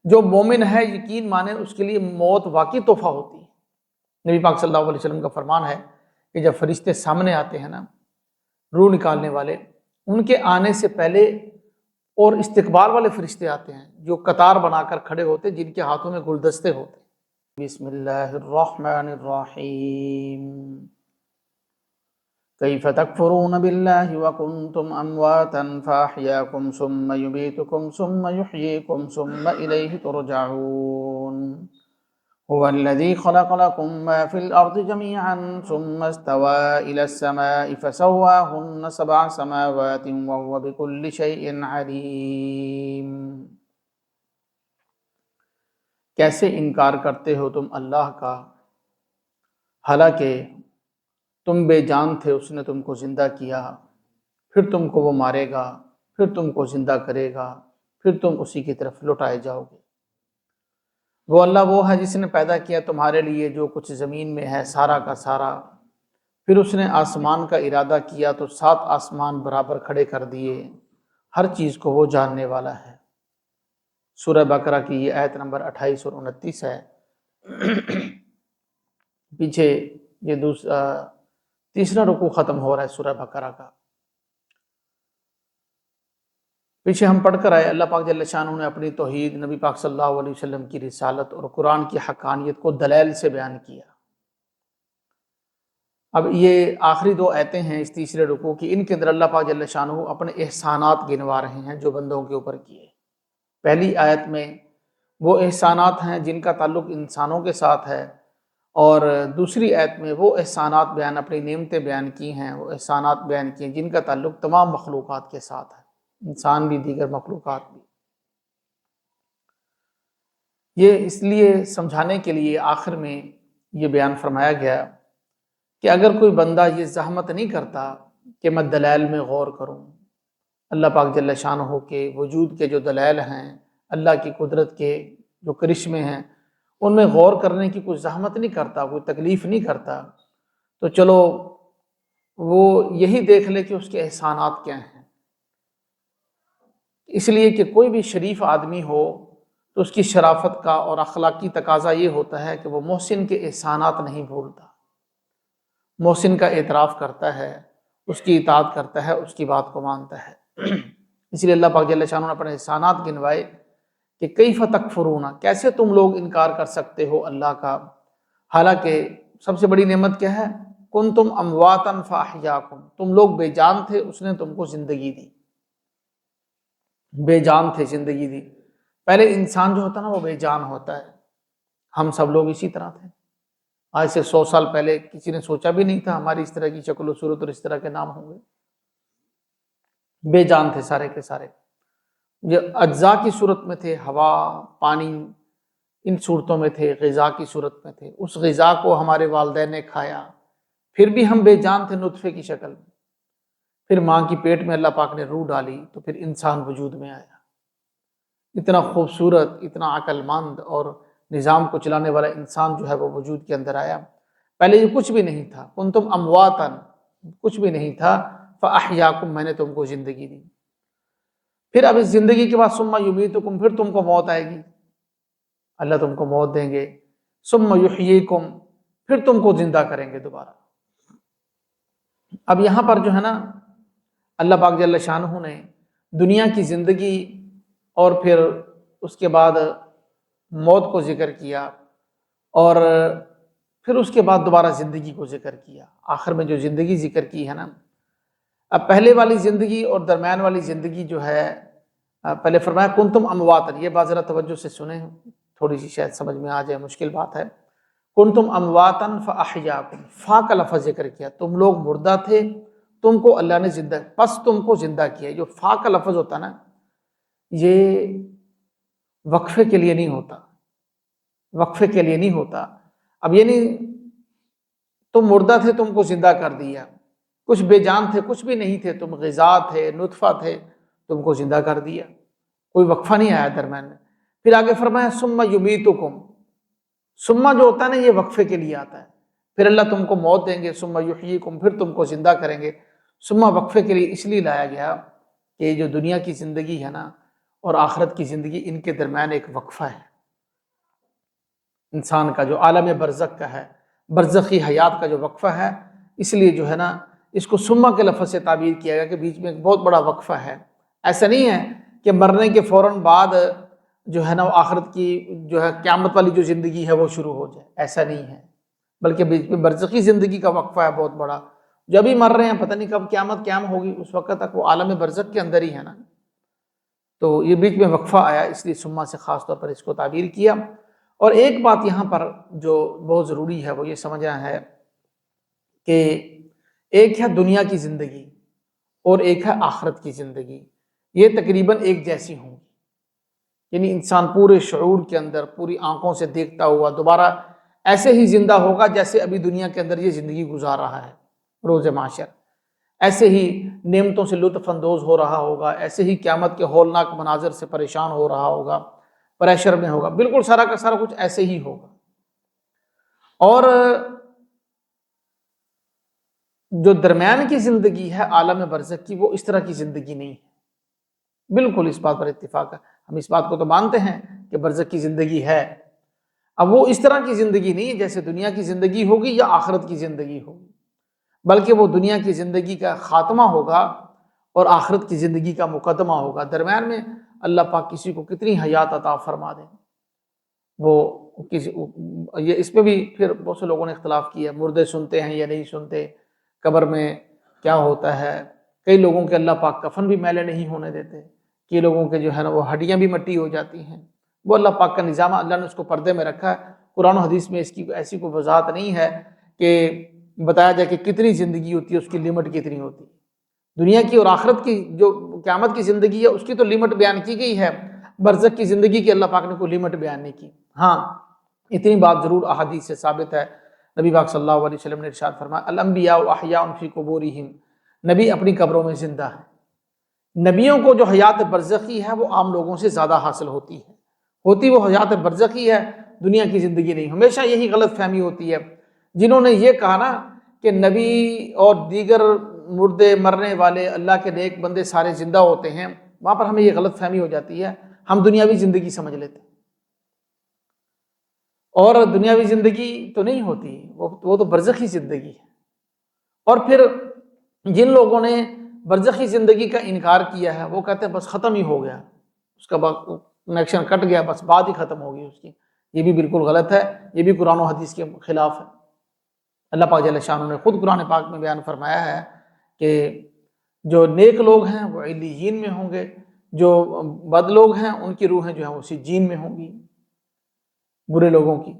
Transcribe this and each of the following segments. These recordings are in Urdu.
جو مومن ہے یقین مانے اس کے لیے موت واقعی تحفہ ہوتی ہے۔ نبی پاک صلی اللہ علیہ وسلم کا فرمان ہے کہ جب فرشتے سامنے آتے ہیں نا، روح نکالنے والے، ان کے آنے سے پہلے اور استقبال والے فرشتے آتے ہیں جو قطار بنا کر کھڑے ہوتے، جن کے ہاتھوں میں گلدستے ہوتے۔ بسم اللہ الرحمن الرحیم۔ کیف تکفرون باللہ وکنتم امواتا فاحیاکم ثم یمیتکم ثم یحییکم ثم الیہ ترجعون۔ هو الذی خلق لکم ما فی الارض جمیعا ثم استوى الی السماء فسواہن سبع سماوات وهو بکل شیء علیم۔ کیسے انکار کرتے ہو تم اللہ کا، حالانکہ تم بے جان تھے، اس نے تم کو زندہ کیا، پھر تم کو وہ مارے گا، پھر تم کو زندہ کرے گا، پھر تم اسی کی طرف لوٹائے جاؤ گے۔ وہ اللہ وہ ہے جس نے پیدا کیا تمہارے لیے جو کچھ زمین میں ہے سارا کا سارا، پھر اس نے آسمان کا ارادہ کیا تو 7 آسمان برابر کھڑے کر دیے، ہر چیز کو وہ جاننے والا ہے۔ سورہ بقرہ کی یہ آیت نمبر 28 اور 29 ہے۔ پیچھے یہ تیسرا رکوع ختم ہو رہا ہے سورہ بقرہ کا۔ پیچھے ہم پڑھ کر آئے اللہ پاک جل شانہ نے اپنی توحید، نبی پاک صلی اللہ علیہ وسلم کی رسالت اور قرآن کی حقانیت کو دلائل سے بیان کیا۔ اب یہ آخری 2 آیتیں ہیں اس تیسرے رکوع کی، ان کے اندر اللہ پاک جل شانہ اپنے احسانات گنوا رہے ہیں جو بندوں کے اوپر کیے۔ پہلی آیت میں وہ احسانات ہیں جن کا تعلق انسانوں کے ساتھ ہے، اور دوسری آیت میں وہ احسانات بیان، اپنی نعمتیں بیان کی ہیں، وہ احسانات بیان کی ہیں جن کا تعلق تمام مخلوقات کے ساتھ ہے، انسان بھی دیگر مخلوقات بھی۔ یہ اس لیے سمجھانے کے لیے آخر میں یہ بیان فرمایا گیا کہ اگر کوئی بندہ یہ زحمت نہیں کرتا کہ میں دلائل میں غور کروں، اللہ پاک جل شانہ کے وجود کے جو دلائل ہیں، اللہ کی قدرت کے جو کرشمے ہیں، ان میں غور کرنے کی کوئی زحمت نہیں کرتا، کوئی تکلیف نہیں کرتا، تو چلو وہ یہی دیکھ لے کہ اس کے احسانات کیا ہیں۔ اس لیے کہ کوئی بھی شریف آدمی ہو تو اس کی شرافت کا اور اخلاقی تقاضا یہ ہوتا ہے کہ وہ محسن کے احسانات نہیں بھولتا، محسن کا اعتراف کرتا ہے، اس کی اطاعت کرتا ہے، اس کی بات کو مانتا ہے۔ اس لیے اللہ پاک جل شانہ نے اپنے احسانات گنوائے کہ کیف تکفرون، کیسے تم لوگ انکار کر سکتے ہو اللہ کا، حالانکہ سب سے بڑی نعمت کیا ہے؟ کنتم امواتا فاحیاکم، تم لوگ بے جان تھے، اس نے تم کو زندگی دی، بے جان تھے، زندگی دی۔ پہلے انسان جو ہوتا ہے نا وہ بے جان ہوتا ہے، ہم سب لوگ اسی طرح تھے۔ آج سے 100 سال پہلے کسی نے سوچا بھی نہیں تھا ہماری اس طرح کی شکل و صورت اور اس طرح کے نام ہوں گے۔ بے جان تھے سارے کے سارے، یہ اجزاء کی صورت میں تھے، ہوا، پانی، ان صورتوں میں تھے، غذا کی صورت میں تھے۔ اس غذا کو ہمارے والدین نے کھایا، پھر بھی ہم بے جان تھے نطفے کی شکل میں۔ پھر ماں کی پیٹ میں اللہ پاک نے روح ڈالی تو پھر انسان وجود میں آیا۔ اتنا خوبصورت، اتنا عقل مند اور نظام کو چلانے والا انسان جو ہے وہ وجود کے اندر آیا۔ پہلے یہ کچھ بھی نہیں تھا، کنتم امواتا، کچھ بھی نہیں تھا، فاحیاکم، میں نے تم کو زندگی دی۔ پھر اب اس زندگی کے بعد ثم یمیتکم، پھر تم کو موت آئے گی، اللہ تم کو موت دیں گے، ثم یحییکم، پھر تم کو زندہ کریں گے دوبارہ۔ اب یہاں پر جو ہے نا اللہ پاک جل شانہ نے دنیا کی زندگی اور پھر اس کے بعد موت کو ذکر کیا، اور پھر اس کے بعد دوبارہ زندگی کو ذکر کیا۔ آخر میں جو زندگی ذکر کی ہے نا، اب پہلے والی زندگی اور درمیان والی زندگی جو ہے، پہلے فرمایا کنتم امواتا، یہ بات ذرا توجہ سے سنیں، تھوڑی سی شاید سمجھ میں آ جائے، مشکل بات ہے۔ کنتم امواتا فاحیاکم، فا کا لفظ ذکر کیا، تم لوگ مردہ تھے، تم کو اللہ نے زندہ، پس تم کو زندہ کیا۔ جو فا کا لفظ ہوتا نا، یہ وقفے کے لیے نہیں ہوتا، وقفے کے لیے نہیں ہوتا۔ اب یہ نہیں تم مردہ تھے تم کو زندہ کر دیا، کچھ بے جان تھے، کچھ بھی نہیں تھے، تم غذا تھے، نطفہ تھے، تم کو زندہ کر دیا، کوئی وقفہ نہیں آیا درمیان میں۔ پھر آگے فرمایا ثم یمیتکم، ثم جو ہوتا ہے نا یہ وقفے کے لیے آتا ہے، پھر اللہ تم کو موت دیں گے، ثم یحییکم، پھر تم کو زندہ کریں گے۔ ثم وقفے کے لیے اس لیے لایا گیا کہ جو دنیا کی زندگی ہے نا اور آخرت کی زندگی، ان کے درمیان ایک وقفہ ہے انسان کا، جو عالم برزخ کا ہے، برزخی حیات کا جو وقفہ ہے. اس لیے جو ہے نا اس کو سما کے لفظ سے تعبیر کیا گیا کہ بیچ میں ایک بہت بڑا وقفہ ہے. ایسا نہیں ہے کہ مرنے کے فوراً بعد جو ہے نا وہ آخرت کی جو ہے قیامت والی جو زندگی ہے وہ شروع ہو جائے، ایسا نہیں ہے، بلکہ بیچ میں برزخی زندگی کا وقفہ ہے بہت بڑا. جو ابھی مر رہے ہیں پتہ نہیں کب قیامت قیام ہوگی، اس وقت تک وہ عالم برزخ کے اندر ہی ہے نا. تو یہ بیچ میں وقفہ آیا، اس لیے سما سے خاص طور پر اس کو تعبیر کیا. اور ایک بات یہاں پر جو بہت ضروری ہے وہ یہ سمجھنا ہے کہ ایک ہے دنیا کی زندگی اور ایک ہے آخرت کی زندگی، یہ تقریباً ایک جیسی ہوں. یعنی انسان پورے شعور کے اندر پوری آنکھوں سے دیکھتا ہوا دوبارہ ایسے ہی زندہ ہوگا جیسے ابھی دنیا کے اندر یہ زندگی گزار رہا ہے روز معاشر. ایسے ہی نعمتوں سے لطف اندوز ہو رہا ہوگا، ایسے ہی قیامت کے ہولناک مناظر سے پریشان ہو رہا ہوگا، پریشر میں ہوگا، بالکل سارا کا سارا کچھ ایسے ہی ہوگا. اور جو درمیان کی زندگی ہے عالم برزخ کی، وہ اس طرح کی زندگی نہیں ہے. بالکل اس بات پر اتفاق ہے، ہم اس بات کو تو مانتے ہیں کہ برزخ کی زندگی ہے. اب وہ اس طرح کی زندگی نہیں ہے جیسے دنیا کی زندگی ہوگی یا آخرت کی زندگی ہوگی، بلکہ وہ دنیا کی زندگی کا خاتمہ ہوگا اور آخرت کی زندگی کا مقدمہ ہوگا. درمیان میں اللہ پاک کسی کو کتنی حیات عطا فرما دیں. وہ یہ اس پہ بھی پھر بہت سے لوگوں نے اختلاف کیا، مردے سنتے ہیں یا نہیں سنتے، قبر میں کیا ہوتا ہے. کئی لوگوں کے اللہ پاک کفن بھی میلے نہیں ہونے دیتے، کئی لوگوں کے جو ہے نا وہ ہڈیاں بھی مٹی ہو جاتی ہیں. وہ اللہ پاک کا نظام، اللہ نے اس کو پردے میں رکھا ہے. قرآن و حدیث میں اس کی ایسی کوئی وضاحت نہیں ہے کہ بتایا جائے کہ کتنی زندگی ہوتی ہے، اس کی لمٹ کتنی ہوتی ہے. دنیا کی اور آخرت کی جو قیامت کی زندگی ہے اس کی تو لمٹ بیان کی گئی ہے، برزخ کی زندگی کی اللہ پاک نے کوئی لمٹ بیان نہیں کی. ہاں اتنی بات ضرور احادیث سے ثابت ہے، نبی پاک صلی اللہ علیہ وسلم نے ارشاد فرمایا الانبیاء احیاء فی قبورہم، نبی اپنی قبروں میں زندہ ہے. نبیوں کو جو حیات برزخی ہے وہ عام لوگوں سے زیادہ حاصل ہوتی ہے، وہ حیات برزخی ہے، دنیا کی زندگی نہیں. ہمیشہ یہی غلط فہمی ہوتی ہے. جنہوں نے یہ کہا نا کہ نبی اور دیگر مردے مرنے والے اللہ کے نیک بندے سارے زندہ ہوتے ہیں، وہاں پر ہمیں یہ غلط فہمی ہو جاتی ہے، ہم دنیاوی زندگی سمجھ لیتے ہیں. اور دنیاوی زندگی تو نہیں ہوتی، وہ تو برزخی زندگی ہے. اور پھر جن لوگوں نے برزخی زندگی کا انکار کیا ہے وہ کہتے ہیں بس ختم ہی ہو گیا، اس کا کنیکشن کٹ گیا، بس بات ہی ختم ہوگی اس کی. یہ بھی بالکل غلط ہے، یہ بھی قرآن و حدیث کے خلاف ہے. اللہ پاک جل شانہ نے خود قرآن پاک میں بیان فرمایا ہے کہ جو نیک لوگ ہیں وہ علیین میں ہوں گے، جو بد لوگ ہیں ان کی روحیں جو ہیں وہ سجین میں ہوں گی، برے لوگوں کی.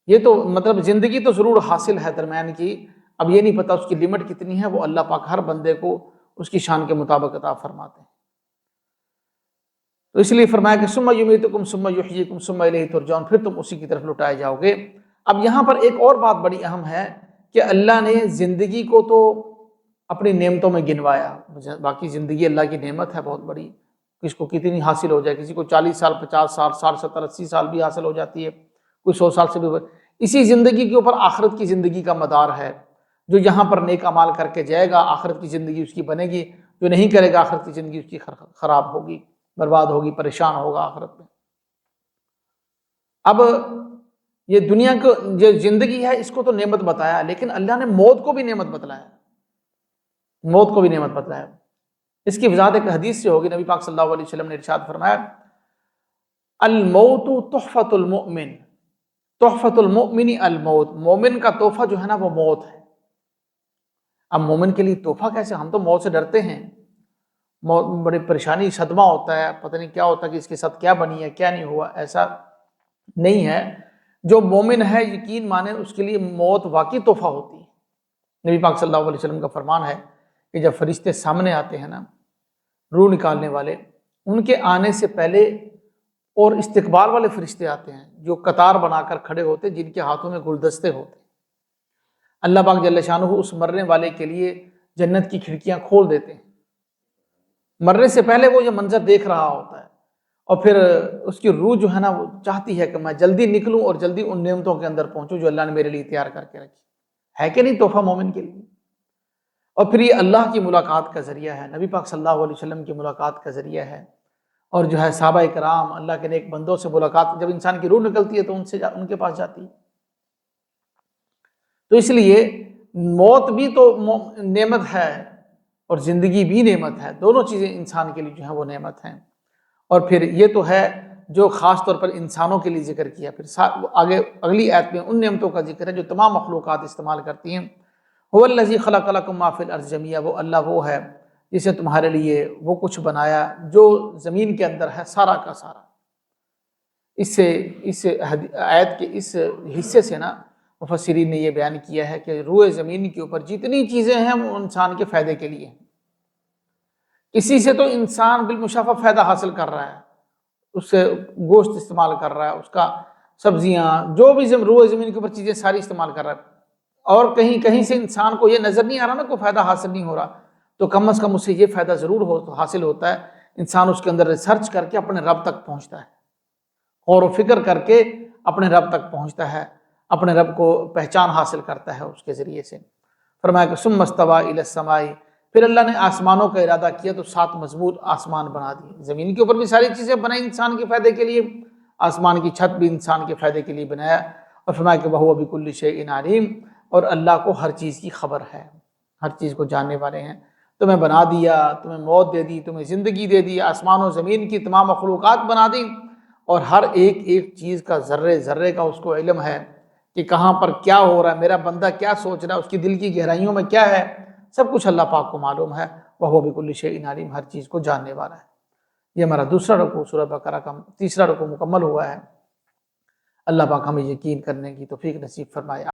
یہ تو مطلب زندگی تو ضرور حاصل ہے درمیان کی، اب یہ نہیں پتہ اس کی لمٹ کتنی ہے، وہ اللہ پاک ہر بندے کو اس کی شان کے مطابق عطا فرماتے ہیں. تو اس لیے فرمایا کہ ثم یمیتکم ثم یحییکم ثم الیہ ترجعون، پھر تم اسی کی طرف لوٹائے جاؤ گے. اب یہاں پر ایک اور بات بڑی اہم ہے کہ اللہ نے زندگی کو تو اپنی نعمتوں میں گنوایا، باقی زندگی اللہ کی نعمت ہے بہت بڑی، کس کو کتنی حاصل ہو جائے، کسی کو 40 سال 50 سال 60 70 80 سال بھی حاصل ہو جاتی ہے، کوئی 100 سال سے بھی. اسی زندگی کے اوپر آخرت کی زندگی کا مدار ہے. جو یہاں پر نیک اعمال کر کے جائے گا آخرت کی زندگی اس کی بنے گی، جو نہیں کرے گا آخرت کی زندگی اس کی خراب ہوگی، برباد ہوگی، پریشان ہوگا آخرت میں. اب یہ دنیا کو جو زندگی ہے اس کو تو نعمت بتایا، لیکن اللہ نے موت کو بھی نعمت بتلایا، موت کو بھی نعمت بتلایا. اس کی وضاحت ایک حدیث سے ہوگی. نبی پاک صلی اللہ علیہ وسلم نے ارشاد فرمایا الموت تحفۃ المؤمن، تحفۃ المؤمن الموت، مومن کا تحفہ جو ہے نا وہ موت ہے. اب مومن کے لیے تحفہ کیسے، ہم تو موت سے ڈرتے ہیں، موت بڑی پریشانی صدمہ ہوتا ہے، پتہ نہیں کیا ہوتا ہے کہ اس کے ساتھ کیا بنی ہے کیا نہیں ہوا. ایسا نہیں ہے. جو مومن ہے یقین مانے اس کے لیے موت واقعی تحفہ ہوتی ہے. نبی پاک صلی اللہ علیہ وسلم کا فرمان ہے کہ جب فرشتے سامنے آتے ہیں نا روح نکالنے والے، ان کے آنے سے پہلے اور استقبال والے فرشتے آتے ہیں جو قطار بنا کر کھڑے ہوتے ہیں، جن کے ہاتھوں میں گلدستے ہوتے ہیں. اللہ پاک جل شانہ اس مرنے والے کے لیے جنت کی کھڑکیاں کھول دیتے ہیں. مرنے سے پہلے وہ یہ منظر دیکھ رہا ہوتا ہے، اور پھر اس کی روح جو ہے نا وہ چاہتی ہے کہ میں جلدی نکلوں اور جلدی ان نعمتوں کے اندر پہنچوں جو اللہ نے میرے لیے تیار کر کے رکھی ہے کہ نہیں تحفہ مومن کے لیے. اور پھر یہ اللہ کی ملاقات کا ذریعہ ہے، نبی پاک صلی اللہ علیہ وسلم کی ملاقات کا ذریعہ ہے. اور جو ہے صحابہ کرام، اللہ کے نیک بندوں سے ملاقات، جب انسان کی روح نکلتی ہے تو ان کے پاس جاتی ہے۔ تو اس لیے موت بھی تو نعمت ہے اور زندگی بھی نعمت ہے، دونوں چیزیں انسان کے لیے جو ہیں وہ نعمت ہیں۔ اور پھر یہ تو ہے جو خاص طور پر انسانوں کے لیے ذکر کیا، پھر آگے اگلی آیت میں ان نعمتوں کا ذکر ہے جو تمام مخلوقات استعمال کرتی ہیں۔ هو الذی خلق لکم ما فی الارض جمیعا، وہ اللہ وہ ہے جس نے تمہارے لیے وہ کچھ بنایا جو زمین کے اندر ہے، سارا کا سارا۔ اس آیت کے اس حصے سے نا مفسرین نے یہ بیان کیا ہے کہ روئے زمین کے اوپر جتنی چیزیں ہیں وہ انسان کے فائدے کے لیے ہیں۔ اسی سے تو انسان بالمشافہ فائدہ حاصل کر رہا ہے، اس سے گوشت استعمال کر رہا ہے، اس کا سبزیاں، جو بھی روئے زمین کے اوپر چیزیں ساری استعمال کر رہا ہے، اور کہیں سے انسان کو یہ نظر نہیں آ رہا نا کوئی فائدہ حاصل نہیں ہو رہا، تو کم از کم اس سے یہ فائدہ ضرور حاصل ہوتا ہے۔ انسان اس کے اندر ریسرچ کر کے اپنے رب تک پہنچتا ہے، غور و فکر کر کے اپنے رب تک پہنچتا ہے، اپنے رب کو پہچان حاصل کرتا ہے اس کے ذریعے سے۔ فرمایا کہ ثم استوى الى السماء، پھر اللہ نے آسمانوں کا ارادہ کیا تو 7 مضبوط آسمان بنا دیے۔ زمین کے اوپر بھی ساری چیزیں بنائی انسان کے فائدے کے لیے، آسمان کی چھت بھی انسان کے فائدے کے لیے بنایا، اور فرمایا کہ وَهُوَ بِكُلِّ شَيْءٍ عَلِيمٌ، اور اللہ کو ہر چیز کی خبر ہے، ہر چیز کو جاننے والے ہیں۔ تمہیں بنا دیا، تمہیں موت دے دی، تمہیں زندگی دے دی، آسمان و زمین کی تمام مخلوقات بنا دی، اور ہر ایک چیز کا ذرے ذرے کا اس کو علم ہے کہ کہاں پر کیا ہو رہا ہے، میرا بندہ کیا سوچ رہا ہے، اس کی دل کی گہرائیوں میں کیا ہے، سب کچھ اللہ پاک کو معلوم ہے۔ وَهُوَ بِكُلِّ شَيْءٍ عَلِيمٌ، ہر چیز کو جاننے والا ہے۔ یہ ہمارا دوسرا رکوع سورہ بقرہ کا تیسرا رکوع مکمل ہوا ہے۔ اللہ پاک ہمیں یقین کرنے کی توفیق نصیب فرمائے۔